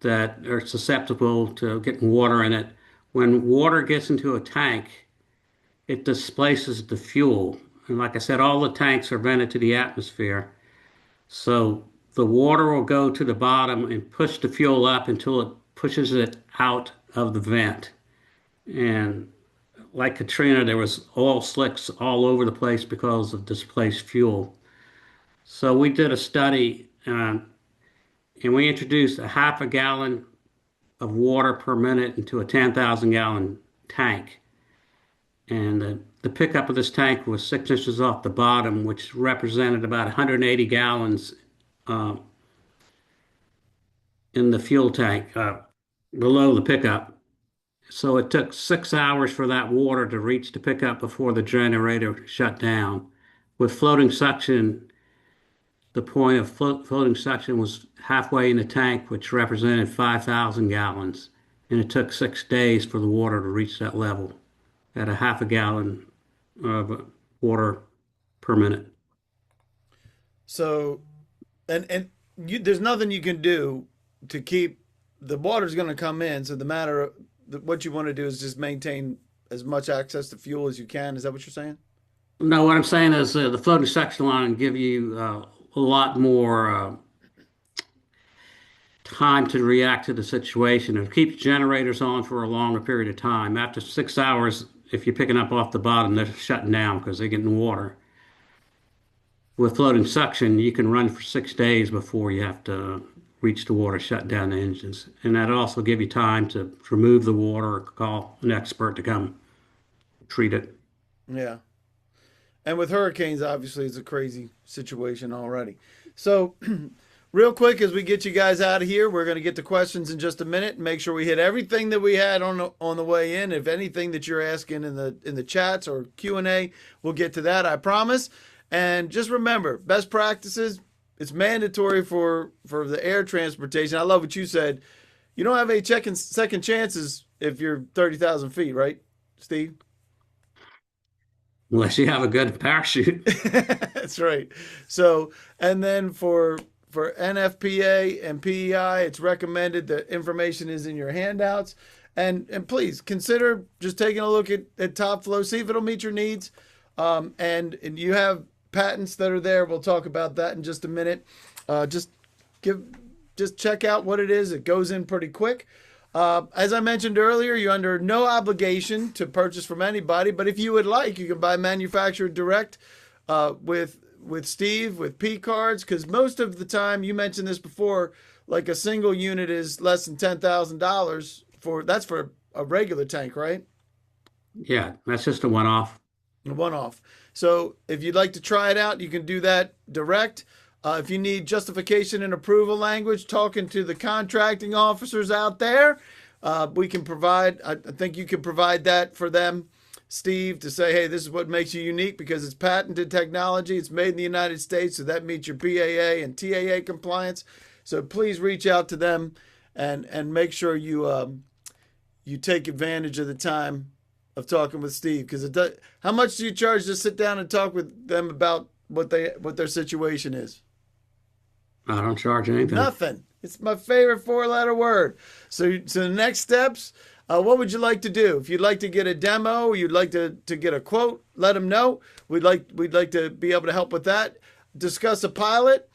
that are susceptible to getting water in it, when water gets into a tank, it displaces the fuel. And like I said, all the tanks are vented to the atmosphere. So the water will go to the bottom and push the fuel up until it pushes it out of the vent. And like Katrina, there was oil slicks all over the place because of displaced fuel. So we did a study and we introduced a half a gallon of water per minute into a 10,000 gallon tank. And the pickup of this tank was 6 inches off the bottom, which represented about 180 gallons uh, in the fuel tank below the pickup. So it took 6 hours for that water to reach the pickup before the generator shut down. With floating suction, the point of floating suction was halfway in the tank, which represented 5,000 gallons. And it took 6 days for the water to reach that level at a half a gallon of water per minute. So, there's nothing you can do to keep the water's going to come in. So the matter of what you want to do is just maintain as much access to fuel as you can. Is that what you're saying? No, what I'm saying is the floating suction line give you a lot more time to react to the situation. It keeps generators on for a longer period of time. After 6 hours, if you're picking up off the bottom, they're shutting down because they're getting water. With floating suction, you can run for 6 days before you have to reach the water, shut down the engines. And that also give you time to remove the water or call an expert to come treat it. Yeah. And with hurricanes, obviously, it's a crazy situation already. So, real quick, as we get you guys out of here, we're going to get to questions in just a minute and make sure we hit everything that we had on the way in. If anything that you're asking in the chats or Q&A, we'll get to that, I promise. And just remember, best practices, it's mandatory for the air transportation. I love what you said. You don't have any second chances if you're 30,000 feet, right, Steve? Unless you have a good parachute. That's right. So, and then for NFPA and PEI, it's recommended that information is in your handouts. And please consider just taking a look at Top Flow, see if it'll meet your needs. And you have patents that are there. We'll talk about that in just a minute. Just check out what it is. It goes in pretty quick. As I mentioned earlier, you're under no obligation to purchase from anybody, but if you would like, you can buy manufacturer direct with Steve, with P cards, because most of the time, you mentioned this before, like a single unit is less than $10,000 that's for a regular tank, right? Yeah, that's just a one-off. A one-off. So if you'd like to try it out, you can do that direct. If you need justification and approval language, talking to the contracting officers out there, we can provide, I think you can provide that for them, Steve, to say, hey, this is what makes you unique because it's patented technology. It's made in the United States, so that meets your PAA and TAA compliance. So please reach out to them and make sure you take advantage of the time of talking with Steve. Because how much do you charge to sit down and talk with them about what their situation is? I don't charge anything. Nothing. It's my favorite four-letter word. So the next steps, what would you like to do? If you'd like to get a demo, you'd like to get a quote, let them know. We'd like to be able to help with that. Discuss a pilot.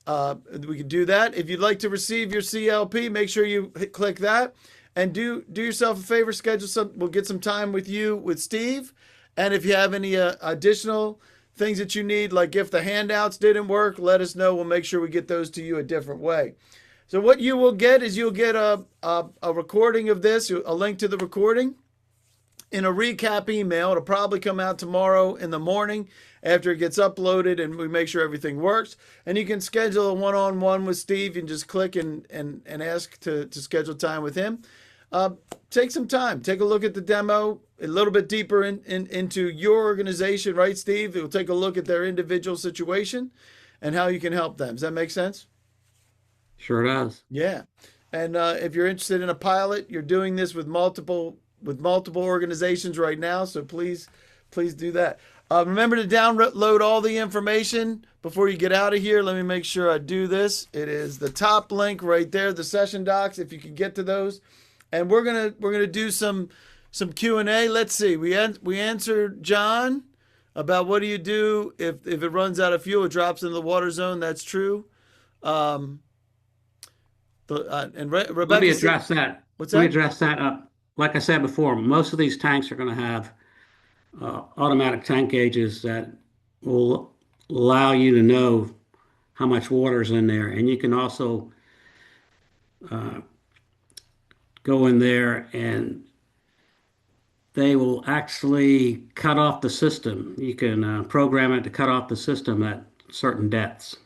We can do that. If you'd like to receive your CLP, make sure you click that. And do yourself a favor, schedule we'll get some time with Steve. And if you have any additional things that you need, like if the handouts didn't work, let us know. We'll make sure we get those to you a different way. So what you will get is you'll get a recording of this, a link to the recording in a recap email. It'll probably come out tomorrow in the morning after it gets uploaded and we make sure everything works. And you can schedule a one-on-one with Steve. You can just click and ask to schedule time with him. Take some time. Take a look at the demo a little bit deeper into your organization, right, Steve? It will take a look at their individual situation and how you can help them. Does that make sense? Sure does. Yeah. And if you're interested in a pilot, you're doing this with multiple organizations right now. So please do that. Remember to download all the information before you get out of here. Let me make sure I do this. It is the top link right there, the session docs, if you can get to those. And we're gonna do some Q&A. Let's see. We answered John about what do you do if it runs out of fuel, it drops into the water zone. That's true. Rebecca, Let me address that. What's Let me that? address that up. Like I said before, most of these tanks are going to have automatic tank gauges that will allow you to know how much water is in there, and you can also go in there and they will actually cut off the system. You can program it to cut off the system at certain depths.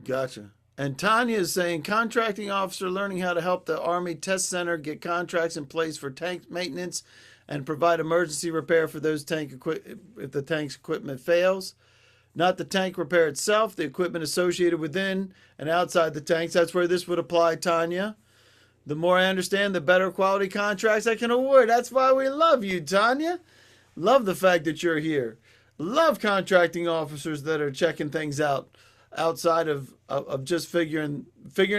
Gotcha. And Tanya is saying contracting officer learning how to help the Army Test Center get contracts in place for tank maintenance and provide emergency repair for those if the tank's equipment fails. Not the tank repair itself, the equipment associated within and outside the tanks. That's where this would apply, Tanya. The more I understand, the better quality contracts I can award. That's why we love you, Tanya. Love the fact that you're here. Love contracting officers that are checking things out outside of just figuring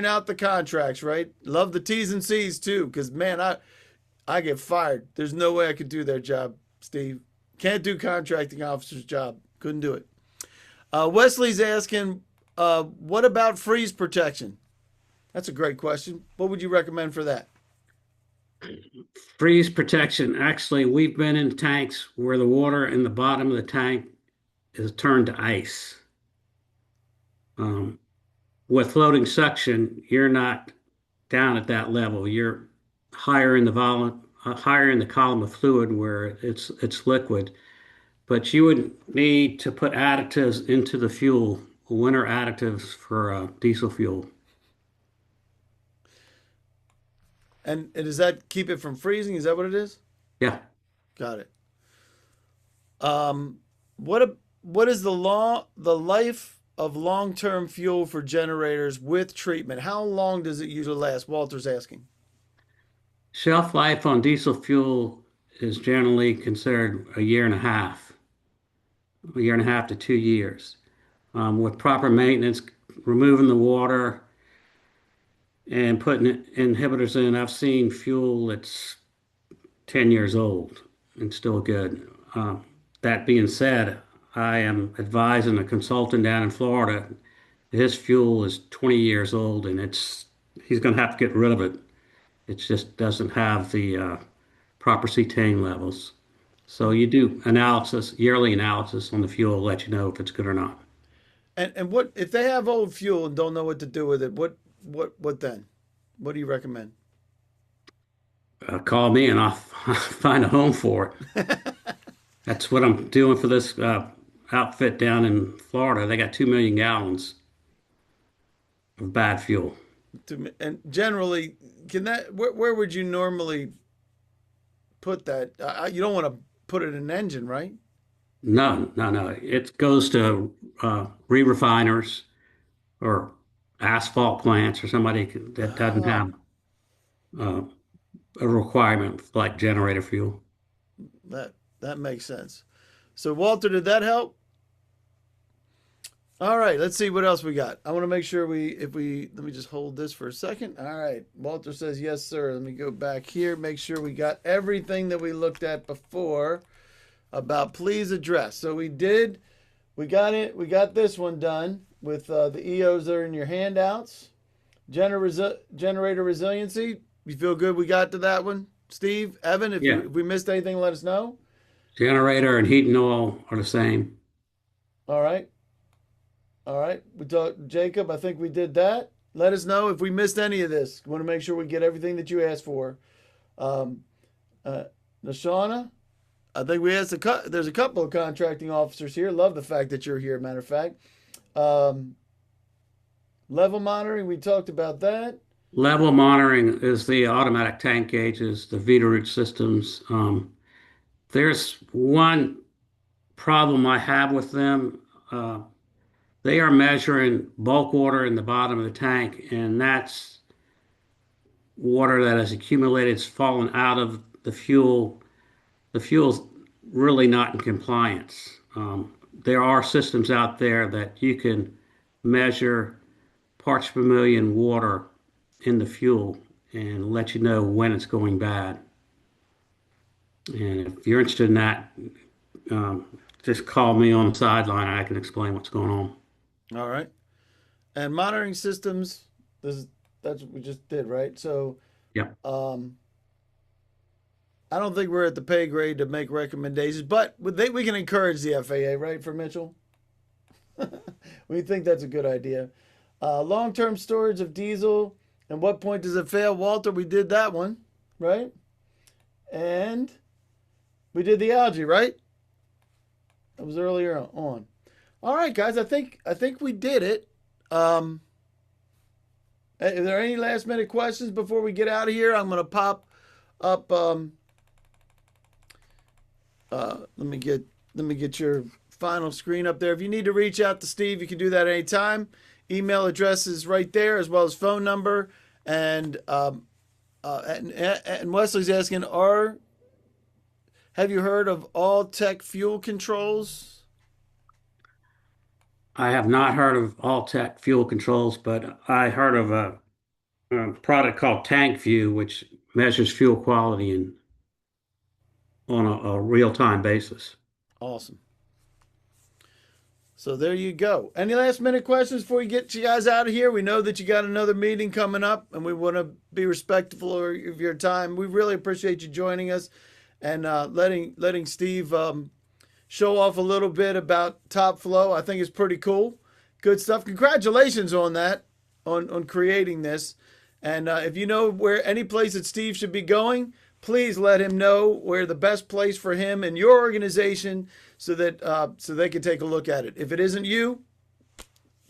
out the contracts, right? Love the T's and C's too, because man, I get fired. There's no way I could do their job, Steve. Can't do contracting officer's job. Couldn't do it. Wesley's asking, what about freeze protection? That's a great question. What would you recommend for that? Freeze protection. Actually, we've been in tanks where the water in the bottom of the tank is turned to ice. With floating suction, you're not down at that level. You're higher in the column of fluid where it's liquid. But you would need to put additives into the fuel, winter additives for diesel fuel. And does that keep it from freezing? Is that what it is? Yeah. Got it. What is the life of long-term fuel for generators with treatment? How long does it usually last? Walter's asking. Shelf life on diesel fuel is generally considered a year and a half to 2 years. With proper maintenance, removing the water and putting inhibitors in, I've seen fuel that's 10 years old and still good. That being said, I am advising a consultant down in Florida. His fuel is 20 years old and he's going to have to get rid of it. It just doesn't have the proper cetane levels. So you do yearly analysis on the fuel, let you know if it's good or not. And what if they have old fuel and don't know what to do with it? What then? What do you recommend? Call me and I'll find a home for it. That's what I'm doing for this outfit down in Florida. They got 2 million gallons of bad fuel. And generally, where would you normally put that? You don't want to put it in an engine, right? No. It goes to re-refiners or asphalt plants or somebody that doesn't have uh, a requirement like generator fuel. That makes sense. So Walter, did that help? All right, let's see what else we got. I want to make sure let me just hold this for a second. All right, Walter says yes, sir. Let me go back here, make sure we got everything that we looked at before about please address. So we got it. We got this one done with the EOs that are in your handouts. Generator resiliency. You feel good we got to that one? Steve, Evan, if Yeah. we missed anything, let us know. Generator and heating oil are the same. All right. All right. We talked, Jacob. I think we did that. Let us know if we missed any of this. We want to make sure we get everything that you asked for. Um, uh, Nashana, I think we asked there's a couple of contracting officers here. Love the fact that you're here. Matter of fact, um, level monitoring. We talked about that. Level monitoring is the automatic tank gauges, the Veeder systems. There's one problem I have with them. Uh, they are measuring bulk water in the bottom of the tank, and that's water that has accumulated, it's fallen out of the fuel. The fuel's really not in compliance. There are systems out there that you can measure parts per million water in the fuel and let you know when it's going bad. And if you're interested in that, um, just call me on the sideline and I can explain what's going on. All right. And monitoring systems. This is that's what we just did, right? So, Yeah. um, I don't think we're at the pay grade to make recommendations, but we can encourage the FAA, right, for Mitchell? We think that's a good idea. Long-term storage of diesel. And what point does it fail? Walter, we did that one, right? And we did the algae, right? That was earlier on. All right, guys, I think we did it. Um, are there any last minute questions before we get out of here? I'm gonna pop up. Let me get your final screen up there. If you need to reach out to Steve, you can do that anytime. Email address is right there, as well as phone number. And Wesley's asking, have you heard of all tech fuel controls? I have not heard of all tech fuel controls, but I heard of a product called Tank View, which measures fuel quality on a real-time basis. Awesome. So there you go. Any last minute questions before we get you guys out of here? We know that you got another meeting coming up, and we want to be respectful of your time. We really appreciate you joining us and letting Steve show off a little bit about Top Flow. I think it's pretty cool. Good stuff. Congratulations on that, on creating this. And if you know where any place that Steve should be going, please let him know where the best place for him and your organization so that so they can take a look at it. If it isn't you,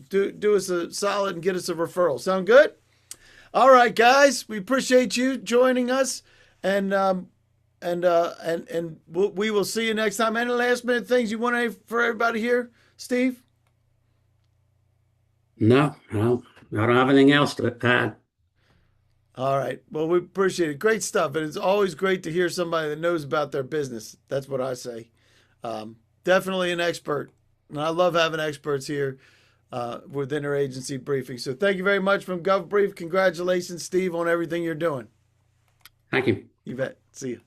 do us a solid and get us a referral. Sound good? All right, guys, we appreciate you joining us, and we will see you next time. Any last minute things you want to for everybody here, Steve? No, no, I don't have anything else to add. All right. Well, we appreciate it. Great stuff. And it's always great to hear somebody that knows about their business. That's what I say. Definitely an expert. And I love having experts here with interagency briefings. So thank you very much from GovBrief. Congratulations, Steve, on everything you're doing. Thank you. You bet. See you.